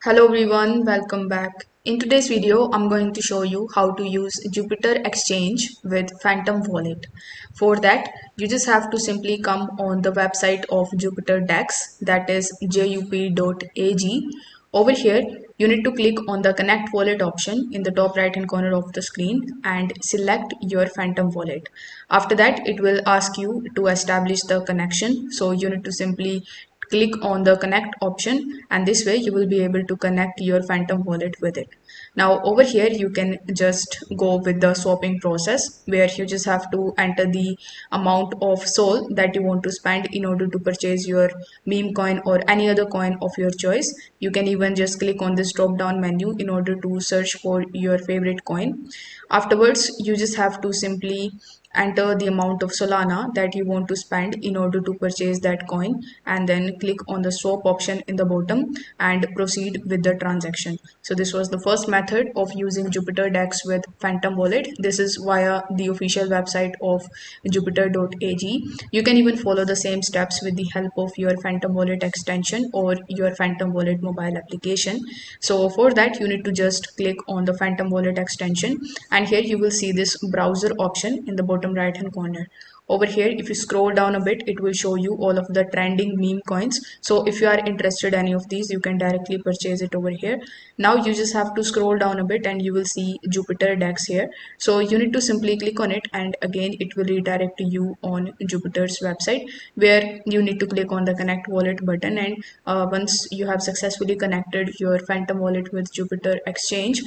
Hello everyone, welcome back. In today's video, I'm going to show you how to use Jupyter Exchange with Phantom Wallet. For that, you just have to simply come on the website of Jupyter Dex, that is jup.ag. Over here, you need to click on the Connect Wallet option in the top right hand corner of the screen and select your Phantom Wallet. After that, it will ask you to establish the connection. So you need to simply click on the connect option, and this way you will be able to connect your Phantom wallet with it. Now over here you can just go with the swapping process, where you just have to enter the amount of soul that you want to spend in order to purchase your meme coin or any other coin of your choice. You can even just click on this drop down menu in order to search for your favorite coin. Afterwards you just have to simply enter the amount of Solana that you want to spend in order to purchase that coin, and then click on the swap option in the bottom and proceed with the transaction. So this was the first method of using Jupyter Dex with Phantom Wallet. This is via the official website of jupyter.ag. You can even follow the same steps with the help of your Phantom Wallet extension or your Phantom Wallet mobile application. So for that you need to just click on the Phantom Wallet extension, and here you will see this browser option in the bottom right hand corner. Over here, if you scroll down a bit, it will show you all of the trending meme coins. So if you are interested in any of these, you can directly purchase it over here. Now you just have to scroll down a bit and you will see Jupyter Dex here. So you need to simply click on it, and again it will redirect you on Jupyter's website, where you need to click on the connect wallet button. And once you have successfully connected your Phantom wallet with Jupyter Exchange,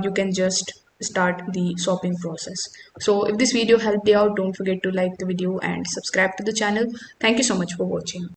you can just start the swapping process. So if this video helped you out, don't forget to like the video and subscribe to the channel. Thank you so much for watching.